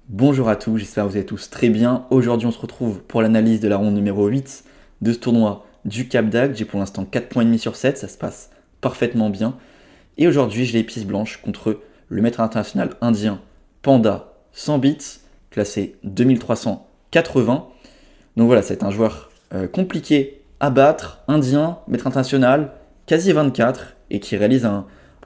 Bonjour à tous, j'espère que vous allez tous très bien. Aujourd'hui, on se retrouve pour l'analyse de la ronde numéro 8 de ce tournoi du Cap d'Agde. J'ai pour l'instant 4,5 points sur 7, ça se passe parfaitement bien. Et aujourd'hui, j'ai les pièces blanches contre le maître international indien Panda 100 bits, classé 2380. Donc voilà, c'est un joueur compliqué à battre, indien, maître international, quasi 24, et qui réalise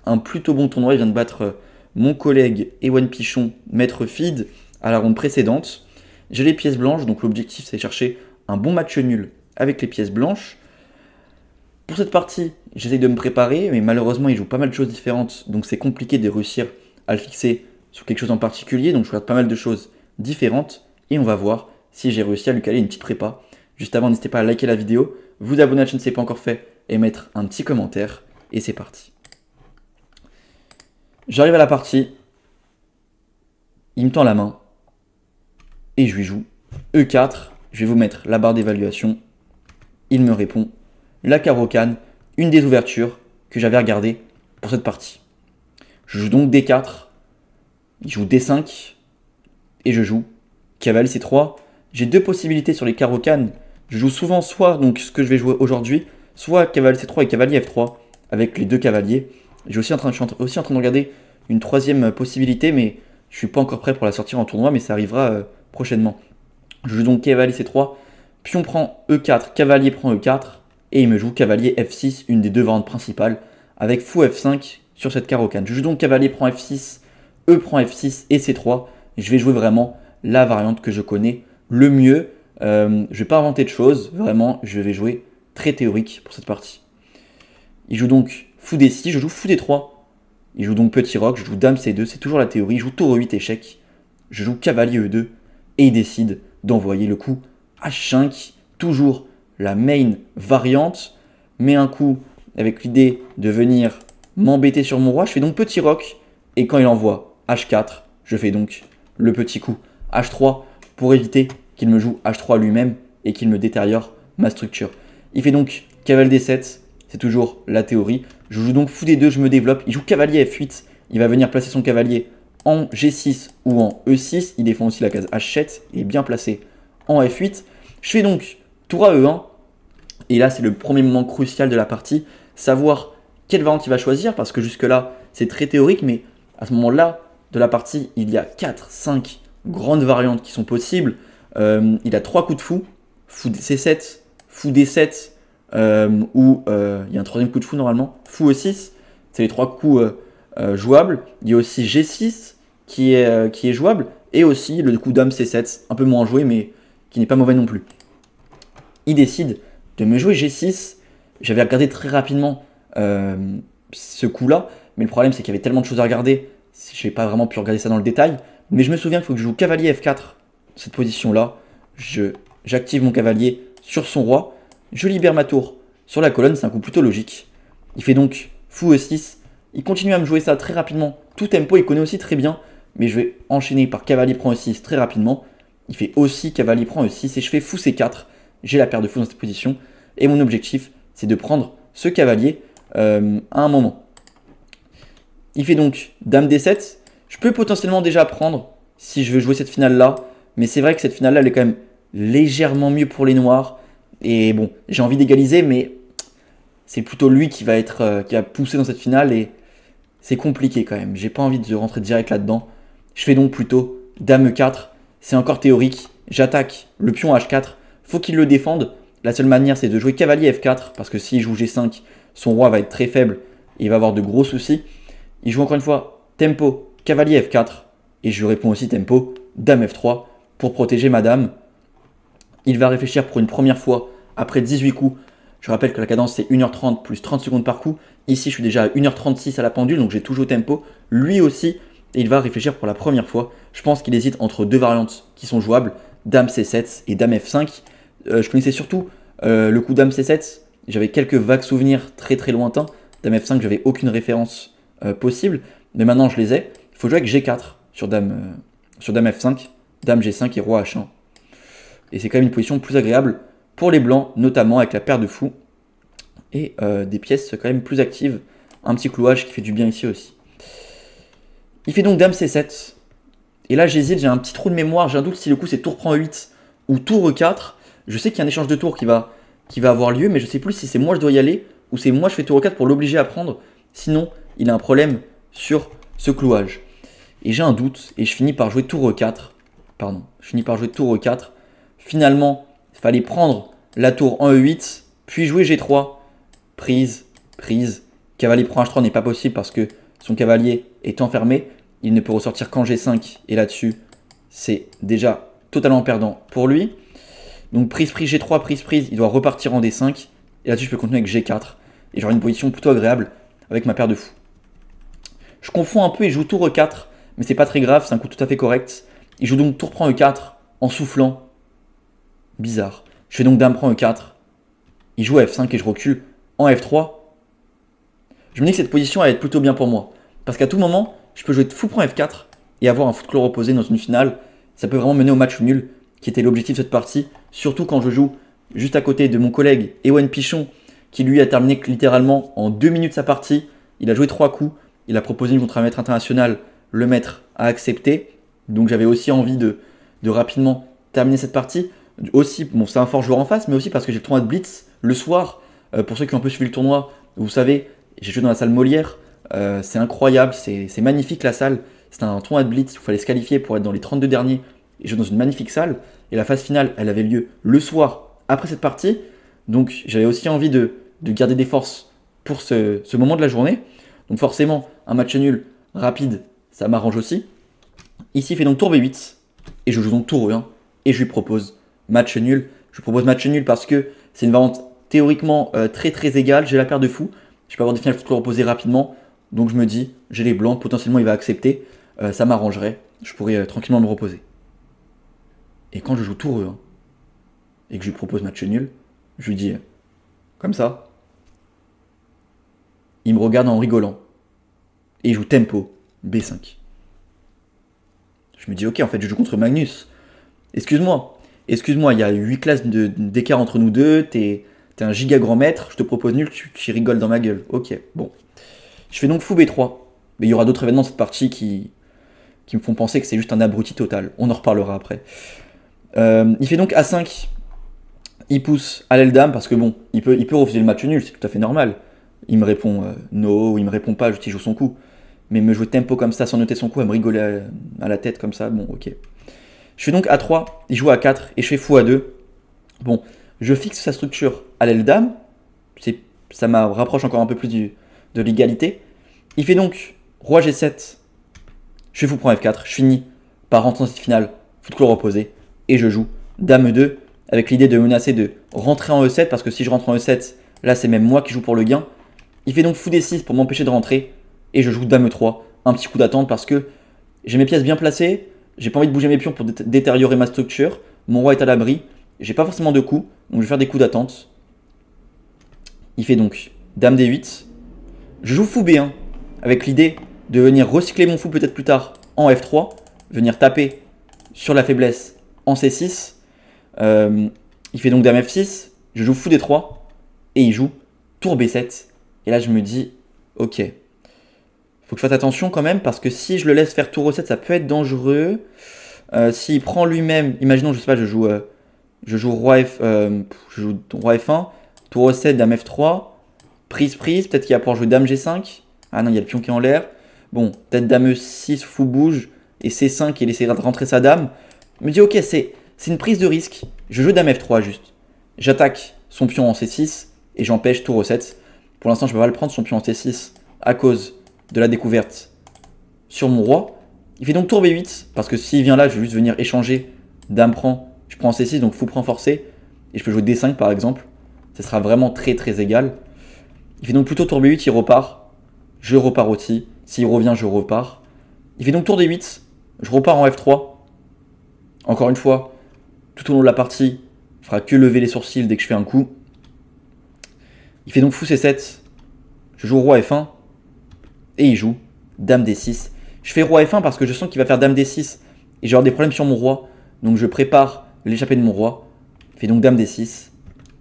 un plutôt bon tournoi. Il vient de battre mon collègue Ewan Pichon, maître feed, à la ronde précédente. J'ai les pièces blanches, donc l'objectif c'est chercher un bon match nul avec les pièces blanches. Pour cette partie, j'essaie de me préparer, mais malheureusement il joue pas mal de choses différentes, donc c'est compliqué de réussir à le fixer sur quelque chose en particulier, donc je regarde pas mal de choses différentes, et on va voir si j'ai réussi à lui caler une petite prépa. Juste avant, n'hésitez pas à liker la vidéo, vous abonner à la chaîne si ce n'est pas encore fait, et mettre un petit commentaire, et c'est parti. J'arrive à la partie, il me tend la main, et je lui joue E4, je vais vous mettre la barre d'évaluation, il me répond la carocane, une des ouvertures que j'avais regardées pour cette partie. Je joue donc D4, il joue D5, et je joue cavalier C3. J'ai deux possibilités sur les carocanes, je joue souvent soit donc ce que je vais jouer aujourd'hui, soit cavalier C3 et cavalier F3, avec les deux cavaliers. Je suis aussi en train de regarder une troisième possibilité, mais je suis pas encore prêt pour la sortir en tournoi, mais ça arrivera prochainement. Je joue donc cavalier C3, pion prend E4, cavalier prend E4, et il me joue cavalier F6, une des deux variantes principales, avec fou F5 sur cette carocane. Je joue donc cavalier prend F6, E prend F6 et C3. Je vais jouer vraiment la variante que je connais le mieux. Je vais pas inventer de choses, vraiment, je vais jouer très théorique pour cette partie. Il joue donc fou D6, je joue fou D3. Il joue donc petit roc, je joue dame C2, c'est toujours la théorie. Il joue tour E8 échec, je joue cavalier E2 et il décide d'envoyer le coup H5, toujours la main variante, mais un coup avec l'idée de venir m'embêter sur mon roi. Je fais donc petit roc et quand il envoie H4, je fais donc le petit coup H3 pour éviter qu'il me joue H3 lui-même et qu'il me détériore ma structure. Il fait donc cavalier D7, c'est toujours la théorie. Je joue donc fou D2, je me développe. Il joue cavalier F8, il va venir placer son cavalier en G6 ou en E6. Il défend aussi la case H7, il est bien placé en F8. Je fais donc tour à E1. Et là, c'est le premier moment crucial de la partie, savoir quelle variante il va choisir, parce que jusque-là, c'est très théorique, mais à ce moment-là de la partie, il y a 4-5 grandes variantes qui sont possibles. Il a 3 coups de fou, fou C7, fou D7, ou il y a un troisième coup de fou normalement, fou E6, c'est les 3 coups jouables. Il y a aussi G6 qui est jouable, et aussi le coup dame C7, un peu moins joué, mais qui n'est pas mauvais non plus. Il décide de me jouer G6. J'avais regardé très rapidement ce coup-là, mais le problème c'est qu'il y avait tellement de choses à regarder, je n'ai pas vraiment pu regarder ça dans le détail. Mais je me souviens qu'il faut que je joue cavalier F4, cette position-là. J'active mon cavalier sur son roi, je libère ma tour sur la colonne, c'est un coup plutôt logique. Il fait donc fou E6, il continue à me jouer ça très rapidement, tout tempo, il connaît aussi très bien, mais je vais enchaîner par cavalier prend E6 très rapidement. Il fait aussi cavalier prend E6 et je fais fou C4. J'ai la paire de fou dans cette position. Et mon objectif, c'est de prendre ce cavalier à un moment. Il fait donc dame D7. Je peux potentiellement déjà prendre si je veux jouer cette finale-là. Mais c'est vrai que cette finale-là, elle est quand même légèrement mieux pour les noirs. Et bon, j'ai envie d'égaliser, mais c'est plutôt lui qui va pousser dans cette finale. Et c'est compliqué quand même. J'ai pas envie de rentrer direct là-dedans. Je fais donc plutôt dame E4. C'est encore théorique. J'attaque le pion H4. Faut qu'il le défende. La seule manière, c'est de jouer cavalier F4, parce que s'il joue G5, son roi va être très faible et il va avoir de gros soucis. Il joue encore une fois tempo, cavalier F4, et je lui réponds aussi tempo, dame F3, pour protéger ma dame. Il va réfléchir pour une première fois après 18 coups. Je rappelle que la cadence, c'est 1h30 plus 30 secondes par coup. Ici, je suis déjà à 1h36 à la pendule, donc j'ai toujours tempo. Lui aussi, et il va réfléchir pour la première fois. Je pense qu'il hésite entre deux variantes qui sont jouables, dame C7 et dame F5. Je connaissais surtout le coup dame C7. J'avais quelques vagues souvenirs très très lointains. Dame F5, j'avais aucune référence possible. Mais maintenant, je les ai. Il faut jouer avec G4 sur dame F5, dame G5 et roi H1. Et c'est quand même une position plus agréable pour les blancs, notamment avec la paire de fous. Et des pièces quand même plus actives. Un petit clouage qui fait du bien ici aussi. Il fait donc dame C7. Et là, j'hésite, j'ai un petit trou de mémoire, j'ai un doute si le coup c'est tour prend E8 ou tour E4. Je sais qu'il y a un échange de tours qui va avoir lieu, mais je sais plus si c'est moi je dois y aller ou c'est moi je fais tour E4 pour l'obliger à prendre. Sinon, il a un problème sur ce clouage. Et j'ai un doute et je finis par jouer tour E4. Pardon, je finis par jouer tour E4. Finalement, il fallait prendre la tour en E8, puis jouer G3. Prise, prise. Cavalier prend H3 n'est pas possible parce que son cavalier est enfermé. Il ne peut ressortir qu'en G5 et là-dessus, c'est déjà totalement perdant pour lui. Donc prise, prise, G3, prise, prise, il doit repartir en D5. Et là-dessus, je peux continuer avec G4. Et j'aurai une position plutôt agréable avec ma paire de fous. Je confonds un peu et je joue tour E4, mais c'est pas très grave, c'est un coup tout à fait correct. Il joue donc tour prend E4 en soufflant. Bizarre. Je fais donc dame prend E4. Il joue F5 et je recule en F3. Je me dis que cette position va être plutôt bien pour moi. Parce qu'à tout moment, je peux jouer fou prend F4 et avoir un fou de clore opposé dans une finale. Ça peut vraiment mener au match nul, qui était l'objectif de cette partie. Surtout quand je joue juste à côté de mon collègue Ewan Pichon, qui lui a terminé littéralement en 2 minutes sa partie. Il a joué 3 coups. Il a proposé une contre un maître international. Le maître a accepté. Donc j'avais aussi envie de rapidement terminer cette partie. Aussi, bon, c'est un fort joueur en face, mais aussi parce que j'ai le tournoi de Blitz le soir. Pour ceux qui ont un peu suivi le tournoi, vous savez, j'ai joué dans la salle Molière. C'est incroyable, c'est magnifique la salle. C'était un tournoi de Blitz où il fallait se qualifier pour être dans les 32 derniers. Et jouer dans une magnifique salle. Et la phase finale, elle avait lieu le soir après cette partie. Donc j'avais aussi envie de garder des forces pour ce moment de la journée. Donc forcément, un match nul rapide, ça m'arrange aussi. Ici, il fait donc tour B8. Et je joue donc tour E1. Et je lui propose match nul. Je lui propose match nul parce que c'est une variante théoriquement très très égale. J'ai la paire de fous. Je peux avoir des finales de opposées rapidement. Donc je me dis, j'ai les blancs. Potentiellement, il va accepter. Ça m'arrangerait. Je pourrais tranquillement me reposer. Et quand je joue tour E1 et que je lui propose match nul, je lui dis comme ça. Il me regarde en rigolant. Et il joue tempo B5. Je me dis ok, en fait je joue contre Magnus. Excuse-moi, il y a 8 classes d'écart entre nous deux, t'es un giga grand maître, je te propose nul, tu rigoles dans ma gueule. Ok, bon. Je fais donc fou B3. Mais il y aura d'autres événements de cette partie qui me font penser que c'est juste un abruti total. On en reparlera après. Il fait donc A5. Il pousse à l'aile dame parce que bon, il peut refuser le match nul, c'est tout à fait normal. Il me répond no, ou il me répond pas, juste il joue son coup. Mais me jouer tempo comme ça sans noter son coup, à me rigoler à la tête comme ça, bon ok. Je fais donc A3, il joue A4 et je fais fou A2. Bon, je fixe sa structure à l'aile dame, ça me rapproche encore un peu plus de l'égalité. Il fait donc roi G7, je fais fou prend F4, je finis par rentrer dans cette finale, fou de clore opposé, et je joue dame E2 avec l'idée de menacer de rentrer en E7 parce que si je rentre en E7, là c'est même moi qui joue pour le gain. Il fait donc fou D6 pour m'empêcher de rentrer et je joue dame E3, un petit coup d'attente parce que j'ai mes pièces bien placées, j'ai pas envie de bouger mes pions pour détériorer ma structure, mon roi est à l'abri, j'ai pas forcément de coups, donc je vais faire des coups d'attente. Il fait donc dame D8, je joue fou B1 avec l'idée de venir recycler mon fou peut-être plus tard en F3, venir taper sur la faiblesse en C6. Il fait donc dame F6, je joue fou D3 et il joue tour B7. Et là je me dis, ok, faut que je fasse attention quand même parce que si je le laisse faire tour E7, ça peut être dangereux. S'il prend lui-même, imaginons, je sais pas, je joue roi F1, tour E7, dame F3, prise, peut-être qu'il va pouvoir jouer dame G5. Ah non, il y a le pion qui est en l'air. Bon, peut-être dame E6, fou bouge, et C5, il essaiera de rentrer sa dame. Je me dis, ok, c'est une prise de risque. Je joue dame F3 juste. J'attaque son pion en C6 et j'empêche tour E7. Pour l'instant, je ne peux pas le prendre, son pion en C6, à cause de la découverte sur mon roi. Il fait donc tour B8, parce que s'il vient là, je vais juste venir échanger. Dame prend, je prends en C6, donc fou prend forcé. Et je peux jouer D5 par exemple. Ce sera vraiment très très égal. Il fait donc plutôt tour B8, il repart. Je repars aussi. S'il revient, je repars. Il fait donc tour D8. Je repars en F3. Encore une fois, tout au long de la partie, il ne fera que lever les sourcils dès que je fais un coup. Il fait donc fou C7. Je joue roi F1. Et il joue dame D6. Je fais roi F1 parce que je sens qu'il va faire dame D6. Et j'ai des problèmes sur mon roi. Donc je prépare l'échappée de mon roi. Il fait donc dame D6.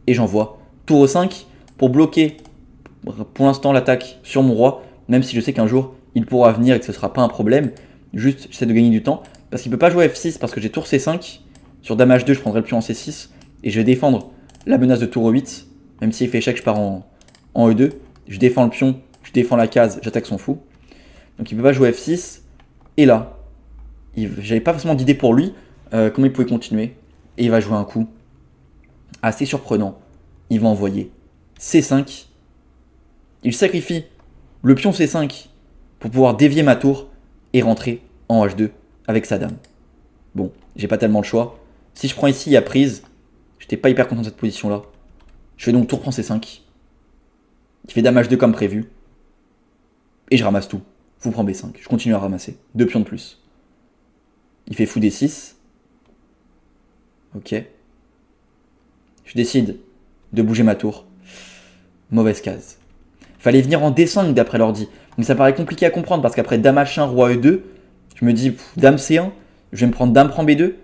Et j'envoie tour E5 pour bloquer pour l'instant l'attaque sur mon roi. Même si je sais qu'un jour il pourra venir et que ce ne sera pas un problème. Juste j'essaie de gagner du temps. parce qu'il peut pas jouer F6 parce que j'ai tour C5. Sur dame H2, je prendrai le pion en C6 et je vais défendre la menace de tour E8. Même s'il fait échec, je pars en E2. Je défends le pion, je défends la case, j'attaque son fou. Donc il peut pas jouer F6. Et là, j'avais pas forcément d'idée pour lui, comment il pouvait continuer. Et il va jouer un coup assez surprenant. Il va envoyer C5. Il sacrifie le pion C5 pour pouvoir dévier ma tour et rentrer en H2 avec sa dame. Bon, j'ai pas tellement le choix. Si je prends ici, il y a prise. J'étais pas hyper content de cette position-là. Je fais donc tour prend C5. Il fait dame H2 comme prévu. Et je ramasse tout. Fou prend B5. Je continue à ramasser. 2 pions de plus. Il fait fou D6. Ok. Je décide de bouger ma tour. Mauvaise case. Fallait venir en D5 d'après l'ordi. Donc ça paraît compliqué à comprendre parce qu'après dame H1, roi E2, je me dis dame C1, je vais me prendre dame prend B2.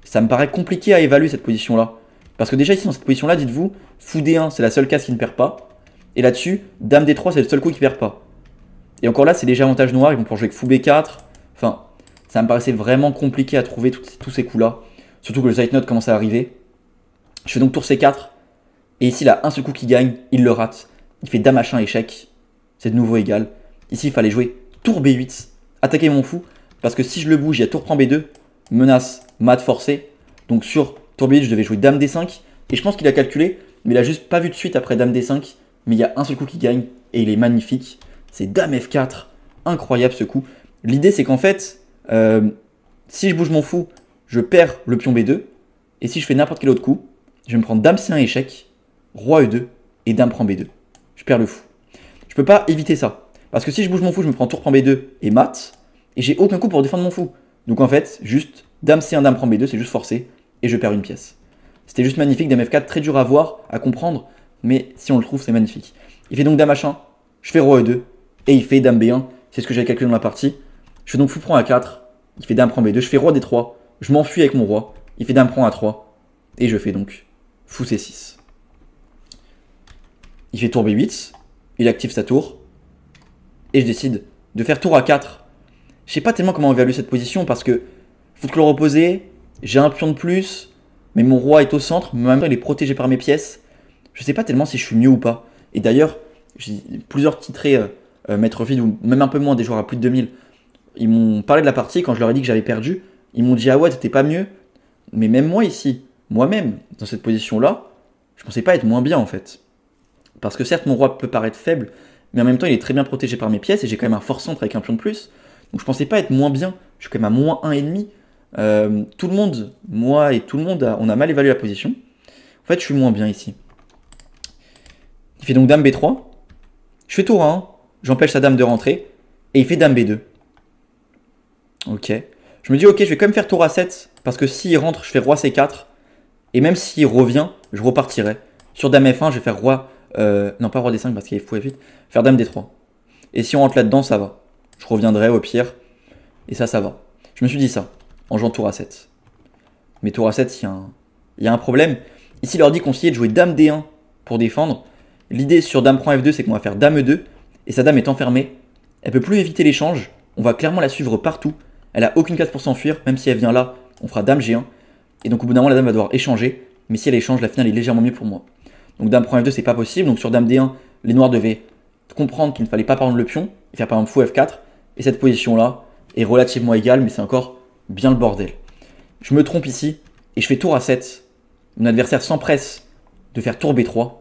Ça me paraît compliqué à évaluer cette position-là. Parce que déjà ici dans cette position-là, dites-vous, fou D1, c'est la seule case qui ne perd pas. Et là-dessus, dame D3, c'est le seul coup qui perd pas. Et encore là, c'est déjà avantage noir, ils vont pouvoir jouer avec fou B4. Enfin, ça me paraissait vraiment compliqué à trouver tous ces coups-là. Surtout que le side note commence à arriver. Je fais donc tour C4. Et ici, il a un seul coup qui gagne, il le rate. Il fait dame H1 échec. C'est de nouveau égal. Ici, il fallait jouer tour B8. Attaquer mon fou. Parce que si je le bouge, il y a tour prend B2. Menace, mat forcé. Donc sur tour B8, je devais jouer dame D5. Et je pense qu'il a calculé, mais il a juste pas vu de suite après dame D5. Mais il y a un seul coup qui gagne. Et il est magnifique. C'est dame F4. Incroyable ce coup. L'idée, c'est qu'en fait, si je bouge mon fou, je perds le pion B2. Et si je fais n'importe quel autre coup, je vais me prendre dame C1 échec, roi E2 et dame prend B2. Je perds le fou. Je peux pas éviter ça. Parce que si je bouge mon fou, je me prends tour prend B2 et mat. Et j'ai aucun coup pour défendre mon fou. Donc en fait, juste dame C1, dame prend B2, c'est juste forcé. Et je perds une pièce. C'était juste magnifique. Dame F4, très dur à voir, à comprendre. Mais si on le trouve, c'est magnifique. Il fait donc dame H1. Je fais roi E2. Et il fait dame B1. C'est ce que j'avais calculé dans la partie. Je fais donc fou prend A4. Il fait dame prend B2. Je fais roi D3. Je m'enfuis avec mon roi. Il fait dame prend A3. Et je fais donc fou C6. Il fait tour B8. Il active sa tour. Et je décide de faire tour A4. Je sais pas tellement comment évaluer cette position parce que faut que le reposer. J'ai un pion de plus. Mais mon roi est au centre. Mais en même temps, il est protégé par mes pièces. Je sais pas tellement si je suis mieux ou pas. Et d'ailleurs, j'ai plusieurs titrés Maître Vide ou même un peu moins des joueurs à plus de 2000. Ils m'ont parlé de la partie quand je leur ai dit que j'avais perdu. Ils m'ont dit ah ouais, t'étais pas mieux. Mais même moi ici, moi-même, dans cette position-là, je pensais pas être moins bien en fait. Parce que certes, mon roi peut paraître faible, mais en même temps, il est très bien protégé par mes pièces et j'ai quand même un fort centre avec un pion de plus. Donc je pensais pas être moins bien. Je suis quand même à moins 1,5. Tout le monde, moi et tout le monde, on a mal évalué la position. En fait, je suis moins bien ici. Il fait donc dame B3. Je fais tour 1. J'empêche sa dame de rentrer. Et il fait dame B2. Ok. Je me dis, ok, je vais quand même faire tour A7. Parce que s'il rentre, je fais roi C4. Et même s'il revient, je repartirai. Sur dame F1, je vais faire roi... non, pas roi D5 parce qu'il est fou F8. Faire dame D3. Et si on rentre là-dedans, ça va. Je reviendrai au pire. Et ça va. Je me suis dit ça. En jouant tour A7. Mais tour A7, il y a un problème. Ici, il leur dit conseiller de jouer dame D1 pour défendre. L'idée sur dame prend F2, c'est qu'on va faire dame E2. Et sa dame est enfermée. Elle peut plus éviter l'échange. On va clairement la suivre partout. Elle a aucune case pour s'enfuir. Même si elle vient là, on fera dame G1. Et donc au bout d'un moment, la dame va devoir échanger. Mais si elle échange, la finale est légèrement mieux pour moi. Donc dame prend F2, c'est pas possible. Donc sur dame D1, les noirs devaient comprendre qu'il ne fallait pas prendre le pion et faire par exemple fou F4. Et cette position-là est relativement égale, mais c'est encore bien le bordel. Je me trompe ici et je fais tour A7. Mon adversaire s'empresse de faire tour B3.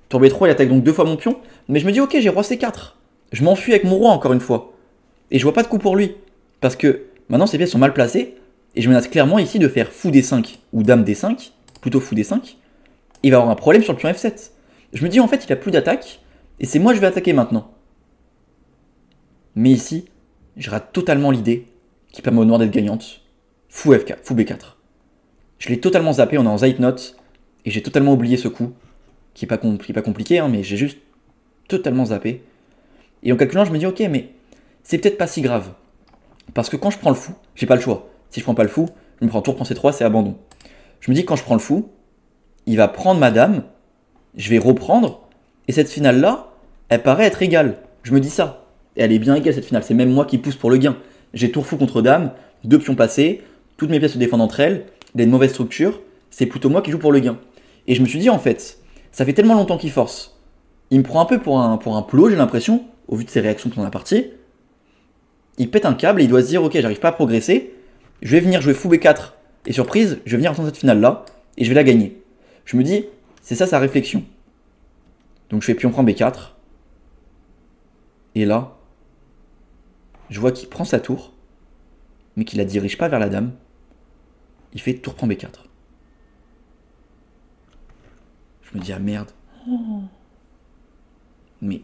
Tour B3, il attaque donc 2 fois mon pion. Mais je me dis, ok, j'ai roi C4. Je m'enfuis avec mon roi encore une fois. Et je vois pas de coup pour lui. Parce que maintenant, ces pièces sont mal placées. Et je menace clairement ici de faire fou D5 ou dame D5. Plutôt fou D5. Il va avoir un problème sur le pion F7. Je me dis, en fait, il a plus d'attaque. Et c'est moi, je vais attaquer maintenant. Mais ici, je rate totalement l'idée qui permet au noir d'être gagnante. Fou F4, fou B4. Je l'ai totalement zappé, on est en Zeitnote. Et j'ai totalement oublié ce coup. Qui n'est pas compliqué, hein, mais j'ai juste totalement zappé. Et en calculant, je me dis, ok, mais c'est peut-être pas si grave. Parce que quand je prends le fou, j'ai pas le choix. Si je prends pas le fou, je me prends tour, prends C3, c'est abandon. Je me dis que quand je prends le fou, il va prendre ma dame, je vais reprendre, et cette finale-là, elle paraît être égale. Je me dis ça. Et elle est bien égale cette finale, c'est même moi qui pousse pour le gain. j'ai tour fou contre dame, 2 pions passés, toutes mes pièces se défendent entre elles, il a une mauvaise structure, c'est plutôt moi qui joue pour le gain. Et je me suis dit en fait, ça fait tellement longtemps qu'il force, il me prend un peu pour un plot, j'ai l'impression, au vu de ses réactions pendant la partie. Il pète un câble et il doit se dire ok, j'arrive pas à progresser, je vais venir jouer fou B4 et surprise, je vais venir attendre cette finale là et je vais la gagner. Je me dis, c'est ça sa réflexion. Donc je fais pion prend B4. Et là, je vois qu'il prend sa tour, mais qu'il la dirige pas vers la dame. Il fait tour prend B4. Je me dis ah merde. Mais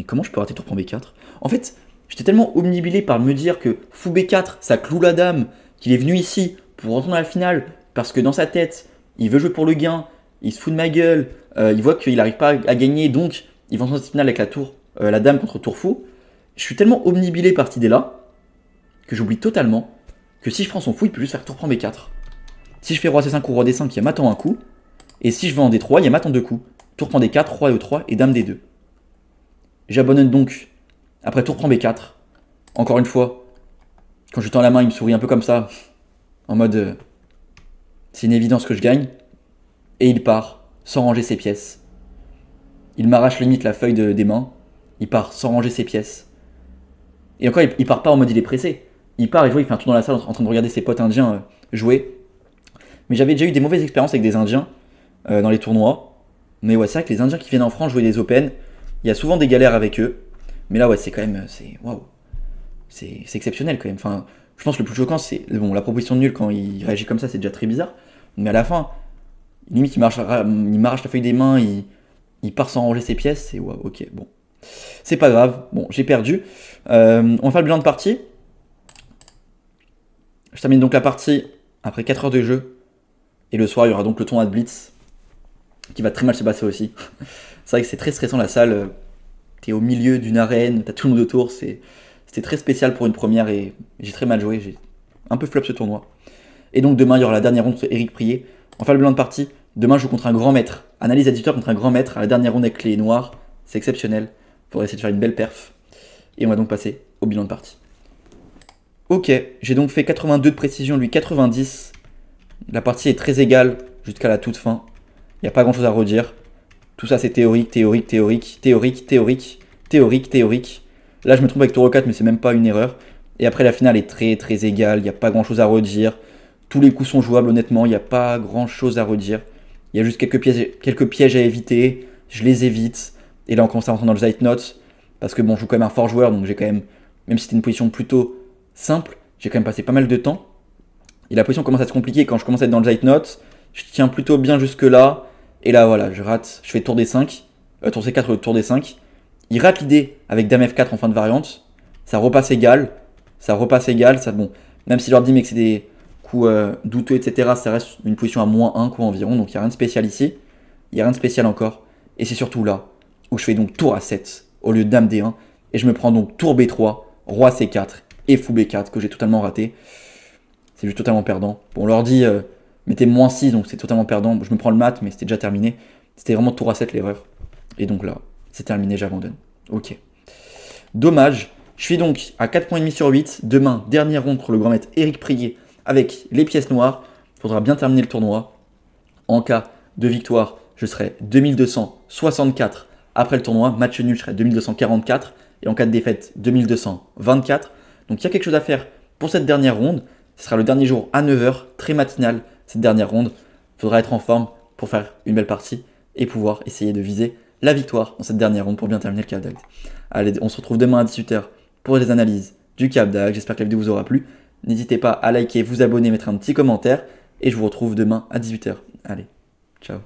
comment je peux rater tour prend B4? En fait, j'étais tellement omnibilé par me dire que fou B4, ça cloue la dame, qu'il est venu ici pour rentrer dans la finale, parce que dans sa tête, il veut jouer pour le gain, il se fout de ma gueule, il voit qu'il n'arrive pas à gagner, donc il va rentrer dans cette finale avec la tour, la dame contre tour fou. Je suis tellement omnibilé par cette idée-là, que j'oublie totalement que si je prends son fou, il peut juste faire tour prend B4. Si je fais roi C5 ou roi D5, il m'attend un coup, et si je vais en D3, il m'attend 2 coups. Tour prend D4, roi E3 et dame D2. J'abandonne donc après tour prend B4. Encore une fois, quand je tends la main, il me sourit un peu comme ça, en mode c'est une évidence que je gagne. Et il part sans ranger ses pièces. Il m'arrache limite la feuille des mains. Il part sans ranger ses pièces. Et encore, il part pas en mode il est pressé. Il part et il fait un tour dans la salle en train de regarder ses potes indiens jouer. Mais j'avais déjà eu des mauvaises expériences avec des indiens dans les tournois. Mais ouais, c'est vrai que les indiens qui viennent en France jouer des Open, il y a souvent des galères avec eux. Mais là, ouais, c'est quand même. Waouh. C'est exceptionnel quand même. Enfin, je pense que le plus choquant, c'est. Bon, la proposition de nul quand il réagit comme ça, c'est déjà très bizarre. Mais à la fin, limite, il m'arrache la feuille des mains, il part sans ranger ses pièces. C'est waouh, ok, bon. C'est pas grave. Bon, j'ai perdu. On va faire le bilan de partie. Je termine donc la partie après 4 heures de jeu. Et le soir, il y aura donc le tournoi de Blitz qui va très mal se passer aussi. C'est vrai que c'est très stressant la salle. T'es au milieu d'une arène, t'as tout le monde autour. C'était très spécial pour une première et j'ai très mal joué. J'ai un peu flop ce tournoi. Et donc demain, il y aura la dernière ronde contre Eric Prié. On va faire le bilan de partie. Demain, je joue contre un grand maître. Analyse à 18h contre un grand maître à la dernière ronde avec les noirs. C'est exceptionnel. Il faudrait essayer de faire une belle perf. Et on va donc passer au bilan de partie. Ok, j'ai donc fait 82 de précision, lui 90. La partie est très égale jusqu'à la toute fin. Il n'y a pas grand chose à redire. Tout ça c'est théorique, théorique, théorique, théorique, théorique, théorique, théorique. Là je me trompe avec tour 4 mais c'est même pas une erreur. Et après la finale est très très égale, il n'y a pas grand chose à redire. Tous les coups sont jouables honnêtement, il n'y a pas grand chose à redire. Il y a juste quelques pièges à éviter, je les évite. Et là on commence à rentrer dans le Zeitnot. Parce que bon je joue quand même un fort joueur donc j'ai quand même si c'était une position plutôt simple, j'ai quand même passé pas mal de temps. Et la position commence à se compliquer quand je commence à être dans le Zeitnot. Je tiens plutôt bien jusque là. Et là voilà, je rate, je fais tour D5, tour C4 tour D5. Il rate l'idée avec dame F4 en fin de variante. Ça repasse égal, ça bon. Même si je leur dis mais que c'est des coups douteux, etc., ça reste une position à -1 quoi environ. Donc il n'y a rien de spécial ici. Il n'y a rien de spécial encore. Et c'est surtout là où je fais donc tour A7 au lieu de dame D1. Et je me prends donc tour B3, roi C4 et fou B4 que j'ai totalement raté. C'est juste totalement perdant. Bon, on leur dit mettez -6 donc c'est totalement perdant. Je me prends le mat mais c'était déjà terminé. C'était vraiment tour A7 l'erreur. Et donc là, c'est terminé, j'abandonne. Ok. Dommage. Je suis donc à 4,5 points sur 8. Demain, dernière ronde contre le grand maître Eric Prié avec les pièces noires. Il faudra bien terminer le tournoi. En cas de victoire, je serai 2264 après le tournoi. Match nul, je serai 2244. Et en cas de défaite, 2224. Donc il y a quelque chose à faire pour cette dernière ronde. Ce sera le dernier jour à 9h, très matinal, cette dernière ronde. Il faudra être en forme pour faire une belle partie et pouvoir essayer de viser la victoire dans cette dernière ronde pour bien terminer le Cap d'Agde. Allez, on se retrouve demain à 18h pour les analyses du Cap d'Agde. J'espère que la vidéo vous aura plu. N'hésitez pas à liker, vous abonner, mettre un petit commentaire. Et je vous retrouve demain à 18h. Allez, ciao.